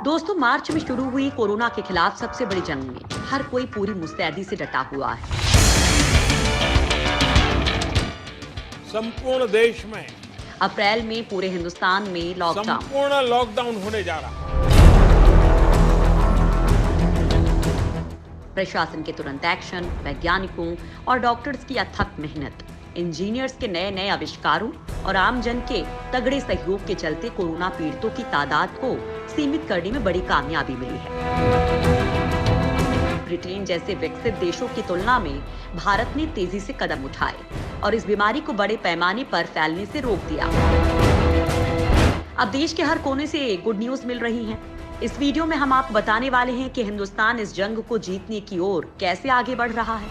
दोस्तों, मार्च में शुरू हुई कोरोना के खिलाफ सबसे बड़ी जंग में हर कोई पूरी मुस्तैदी से डटा हुआ है। संपूर्ण देश में अप्रैल में पूरे हिंदुस्तान में लॉकडाउन। संपूर्ण लॉकडाउन होने जा रहा है। प्रशासन के तुरंत एक्शन, वैज्ञानिकों और डॉक्टर्स की अथक मेहनत, इंजीनियर्स के नए नए आविष्कारों और आमजन के तगड़े सहयोग के चलते कोरोना पीड़ितों की तादाद को सीमित करने में बड़ी कामयाबी मिली है। ब्रिटेन जैसे विकसित देशों की तुलना में भारत ने तेजी से कदम उठाए और इस बीमारी को बड़े पैमाने पर फैलने से रोक दिया। अब देश के हर कोने से गुड न्यूज मिल रही है। इस वीडियो में हम आपको बताने वाले हैं कि हिंदुस्तान इस जंग को जीतने की ओर कैसे आगे बढ़ रहा है।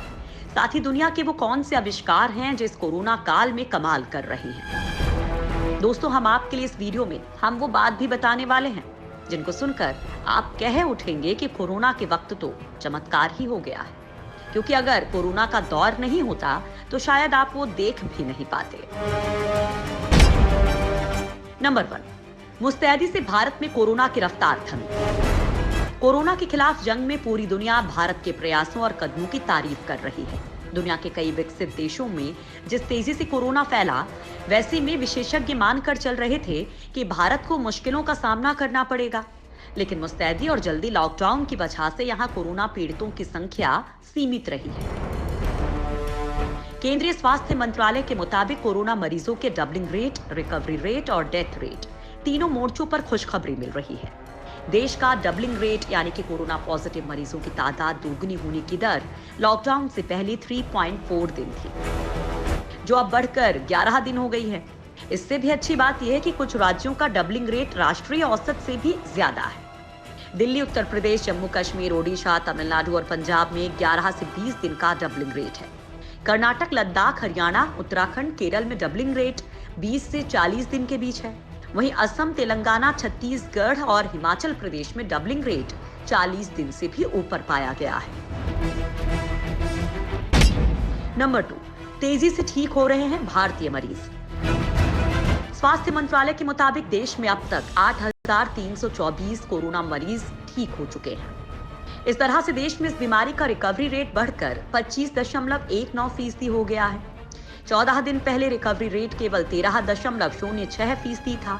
साथ ही दुनिया के वो कौन से आविष्कार हैं जो इस कोरोना काल में कमाल कर रहे हैं। दोस्तों, हम आपके लिए इस वीडियो में हम वो बात भी बताने वाले हैं जिनको सुनकर आप कह उठेंगे कि कोरोना के वक्त तो चमत्कार ही हो गया है, क्योंकि अगर कोरोना का दौर नहीं होता तो शायद आप वो देख भी नहीं पाते। नंबर 1, मुस्तैदी से भारत में कोरोना की रफ्तार थमी। कोरोना के खिलाफ जंग में पूरी दुनिया भारत के प्रयासों और कदमों की तारीफ कर रही है। दुनिया के कई विकसित देशों में जिस तेजी से कोरोना फैला, वैसे में विशेषज्ञ मानकर चल रहे थे कि भारत को मुश्किलों का सामना करना पड़ेगा, लेकिन मुस्तैदी और जल्दी लॉकडाउन की वजह से यहाँ कोरोना पीड़ितों की संख्या सीमित रही है। केंद्रीय स्वास्थ्य मंत्रालय के मुताबिक कोरोना मरीजों के डबलिंग रेट, रिकवरी रेट और डेथ रेट तीनों मोर्चों पर खुशखबरी मिल रही है। देश का डबलिंग रेट यानी कि कोरोना पॉजिटिव मरीजों की तादाद दोगुनी होने की दर लॉकडाउन से पहले 3.4 दिन थी, जो अब बढ़कर 11 दिन हो गई है। इससे भी अच्छी बात यह है कि कुछ राज्यों का डबलिंग रेट राष्ट्रीय औसत से भी ज्यादा है। दिल्ली, उत्तर प्रदेश, जम्मू कश्मीर, ओडिशा, तमिलनाडु और पंजाब में 11 से 20 दिन का डबलिंग रेट है। कर्नाटक, लद्दाख, हरियाणा, उत्तराखंड, केरल में डबलिंग रेट 20 से 40 दिन के बीच है। वहीं असम, तेलंगाना, छत्तीसगढ़ और हिमाचल प्रदेश में डबलिंग रेट 40 दिन से भी ऊपर पाया गया है। नंबर 2, तेजी से ठीक हो रहे हैं भारतीय मरीज। स्वास्थ्य मंत्रालय के मुताबिक देश में अब तक 8,324 कोरोना मरीज ठीक हो चुके हैं। इस तरह से देश में इस बीमारी का रिकवरी रेट बढ़कर 25.19% हो गया है। 14 दिन पहले रिकवरी रेट केवल 13.06% था।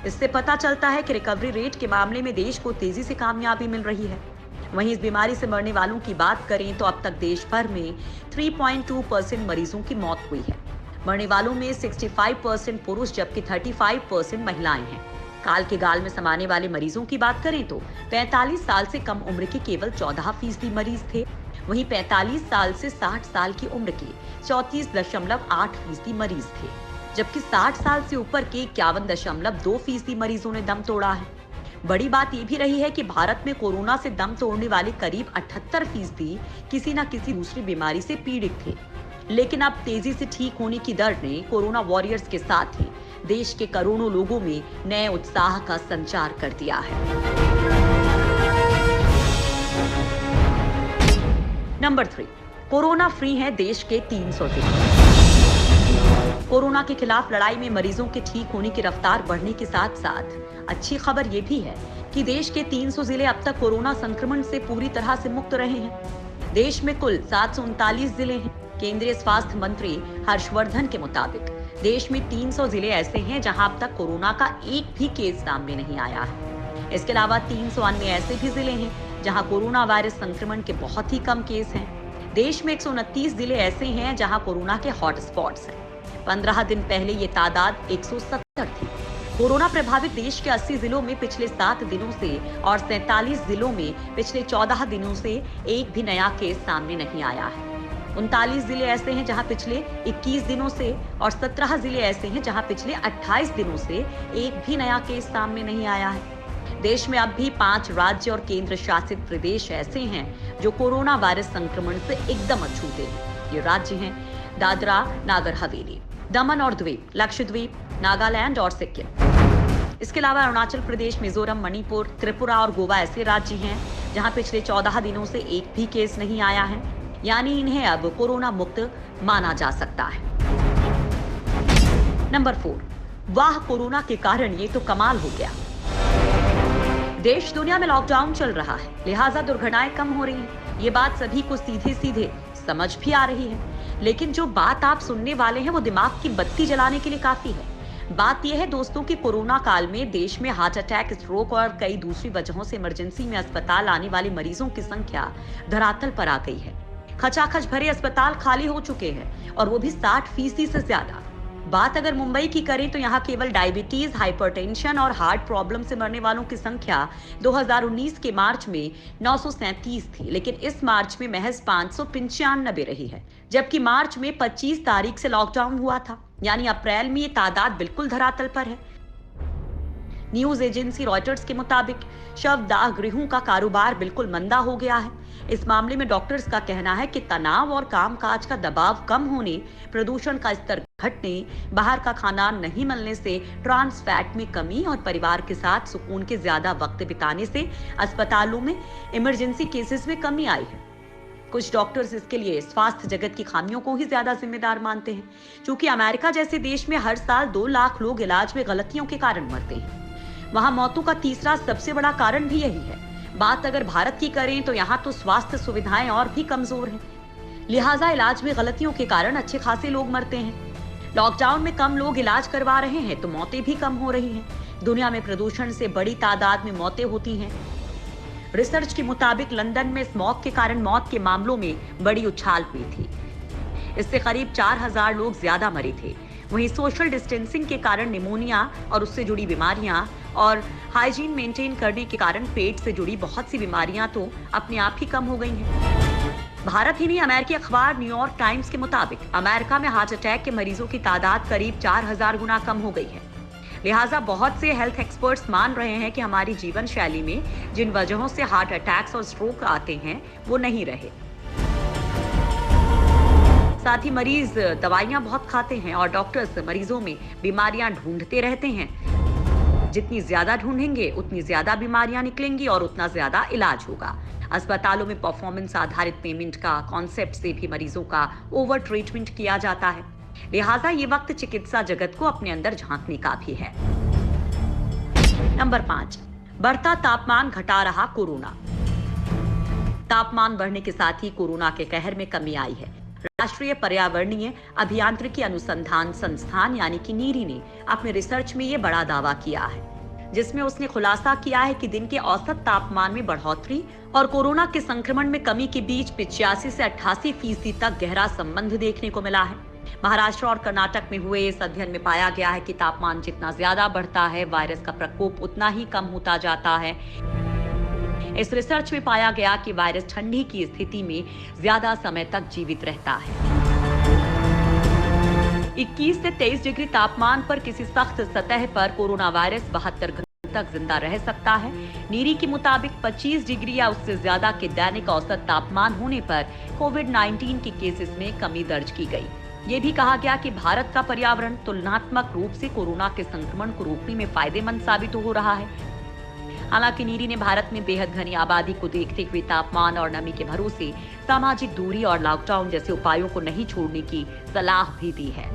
इससे पता चलता है कि रिकवरी रेट के मामले में देश को तेजी से कामयाबी मिल रही है। वहीं इस बीमारी से मरने वालों की बात करें तो अब तक देश भर में 3.2% मरीजों की मौत हुई है। मरने वालों में 65% पुरुष जबकि 35% महिलाएं हैं। काल के गाल में समाने वाले मरीजों की बात करें तो 45 साल से कम उम्र के केवल 14% मरीज थे। वहीं 45 साल से 60 साल की उम्र के 34.8% मरीज थे, जबकि 60 साल से ऊपर के 51.2% मरीजों ने दम तोड़ा है। बड़ी बात यह भी रही है कि भारत में कोरोना से दम तोड़ने वाले करीब 78% किसी न किसी दूसरी बीमारी से पीड़ित थे। लेकिन अब तेजी से ठीक होने की दर ने कोरोना वॉरियर्स के साथ ही देश के करोड़ों लोगों में नए उत्साह का संचार कर दिया है। नंबर 3, कोरोना फ्री हैं देश के 300 जिले। कोरोना के खिलाफ लड़ाई में मरीजों के ठीक होने की रफ्तार बढ़ने के साथ साथ अच्छी खबर यह भी है कि देश के 300 जिले अब तक कोरोना संक्रमण से पूरी तरह से मुक्त रहे हैं। देश में कुल 739 जिले हैं। केंद्रीय स्वास्थ्य मंत्री हर्षवर्धन के मुताबिक देश में 300 जिले ऐसे हैं जहां अब तक कोरोना का एक भी केस सामने नहीं आया है। इसके अलावा 300 अन्य ऐसे भी जिले हैं जहां कोरोना वायरस संक्रमण के बहुत ही कम केस हैं। देश में 129 जिले ऐसे हैं जहां कोरोना के हॉटस्पॉट्स हैं। 15 दिन पहले ये तादाद 170 थी। कोरोना प्रभावित देश के 80 जिलों में पिछले 7 दिनों से और 47 जिलों में पिछले 14 दिनों से एक भी नया केस सामने नहीं आया है। 39 जिले ऐसे हैं जहां पिछले 21 दिनों से और 17 जिले ऐसे हैं जहां पिछले 28 दिनों से एक भी नया केस सामने नहीं आया है। देश में अब भी 5 राज्य और केंद्र शासित प्रदेश ऐसे हैं जो कोरोना वायरस संक्रमण से एकदम अछूते हैं। ये राज्य हैं दादरा नागर हवेली, दमन और द्वीप, लक्षद्वीप, नागालैंड और सिक्किम। इसके अलावा अरुणाचल प्रदेश, मिजोरम, मणिपुर, त्रिपुरा और गोवा ऐसे राज्य हैं जहां पिछले 14 दिनों से एक भी केस नहीं आया है, यानी इन्हें अब कोरोना मुक्त माना जा सकता है। नंबर 4, वाह कोरोना के कारण ये तो कमाल हो गया। देश दुनिया में लॉकडाउन चल रहा है, लिहाजा दुर्घटनाएं कम हो रही हैं। ये बात सभी को सीधे सीधे समझ भी आ रही है, लेकिन जो बात आप सुनने वाले हैं वो दिमाग की बत्ती जलाने के लिए काफी है। बात यह है दोस्तों कि कोरोना काल में देश में हार्ट अटैक, स्ट्रोक और कई दूसरी वजहों से इमरजेंसी में अस्पताल आने वाले मरीजों की संख्या धरातल पर आ गई है। खचाखच भरे अस्पताल खाली हो चुके हैं और वो भी 60% से ज्यादा। बात अगर मुंबई की करें तो यहाँ केवल डायबिटीज, हाइपरटेंशन और हार्ट प्रॉब्लम से मरने वालों की संख्या 2019 के मार्च में 937 थी, लेकिन इस मार्च में महज 595 रही है, जबकि मार्च में 25 तारीख से लॉकडाउन हुआ था। यानी अप्रैल में ये तादाद बिल्कुल धरातल पर है। न्यूज एजेंसी रॉयटर्स के मुताबिक शवदाह गृहों का कारोबार बिल्कुल मंदा हो गया है। इस मामले में डॉक्टर्स का कहना है कि तनाव और कामकाज का दबाव कम होने, प्रदूषण का स्तर घटने, बाहर का खाना नहीं मिलने से, ट्रांस फैट में कमी और परिवार के साथ सुकून के ज्यादा वक्त बिताने से अस्पतालों में इमरजेंसी केसेस में कमी आई है। कुछ डॉक्टर्स इसके लिए स्वास्थ्य जगत की खामियों को ही ज्यादा जिम्मेदार मानते हैं, क्योंकि अमेरिका जैसे देश में हर साल 2 लाख लोग इलाज में गलतियों के कारण मरते हैं। वहां मौतों का तीसरा सबसे बड़ा कारण भी यही है। बात अगर भारत की करें तो यहाँ तो स्वास्थ्य सुविधाएं और भी कमजोर हैं, लिहाजा इलाज में गलतियों के कारण अच्छे खासे लोग मरते हैं। लॉकडाउन में कम लोग इलाज करवा रहे हैं तो मौतें भी कम हो रही हैं। दुनिया में प्रदूषण से बड़ी तादाद में मौतें होती हैं। रिसर्च के मुताबिक लंदन में स्मॉग के कारण मौत के मामलों में बड़ी उछाल हुई थी। इससे करीब 4000 लोग ज्यादा मरे थे। वहीं सोशल डिस्टेंसिंग के कारण निमोनिया और उससे जुड़ी बीमारियां और हाइजीन मेंटेन करने के कारण पेट से जुड़ी बहुत सी बीमारियां तो अपने आप ही कम हो गई हैं। भारत ही नहीं, अमेरिकी अखबार न्यूयॉर्क टाइम्स के मुताबिक अमेरिका में हार्ट अटैक के मरीजों की तादाद करीब 4000 गुना कम हो गई है। लिहाजा बहुत से हेल्थ एक्सपर्ट्स मान रहे हैं कि हमारी जीवन शैली में जिन वजहों से हार्ट अटैक्स और स्ट्रोक आते हैं वो नहीं रहे। साथ ही मरीज दवाइयां बहुत खाते हैं और डॉक्टर्स मरीजों में बीमारियां ढूंढते रहते हैं। जितनी ज्यादा ढूंढेंगे उतनी ज्यादा बीमारियां निकलेंगी और उतना ज्यादा इलाज होगा। अस्पतालों में परफॉर्मेंस आधारित पेमेंट का कॉन्सेप्ट से भी मरीजों का ओवर ट्रीटमेंट किया जाता है। लिहाजा ये वक्त चिकित्सा जगत को अपने अंदर झांकने का भी है। नंबर 5, बढ़ता तापमान घटा रहा कोरोना। तापमान बढ़ने के साथ ही कोरोना के कहर में कमी आई है। राष्ट्रीय पर्यावरणीय अभियांत्रिकी अनुसंधान संस्थान यानी कि नीरी ने अपने रिसर्च में ये बड़ा दावा किया है, जिसमें उसने खुलासा किया है कि दिन के औसत तापमान में बढ़ोतरी और कोरोना के संक्रमण में कमी के बीच 85 से 88% तक गहरा संबंध देखने को मिला है। महाराष्ट्र और कर्नाटक में हुए इस अध्ययन में पाया गया है कि तापमान जितना ज्यादा बढ़ता है, वायरस का प्रकोप उतना ही कम होता जाता है। इस रिसर्च में पाया गया कि वायरस ठंडी की स्थिति में ज्यादा समय तक जीवित रहता है। 21 से 23 डिग्री तापमान पर किसी सख्त सतह पर कोरोना वायरस 72 घंटों तक जिंदा रह सकता है। नीरी के मुताबिक 25 डिग्री या उससे ज्यादा के दैनिक औसत तापमान होने पर कोविड-19 के केसेस में कमी दर्ज की गई। ये भी कहा गया कि भारत का पर्यावरण तुलनात्मक रूप से कोरोना के संक्रमण को रोकने में फायदेमंद साबित हो रहा है। हालांकि नीरी ने भारत में बेहद घनी आबादी को देखते हुए तापमान और नमी के भरोसे सामाजिक दूरी और लॉकडाउन जैसे उपायों को नहीं छोड़ने की सलाह भी दी है।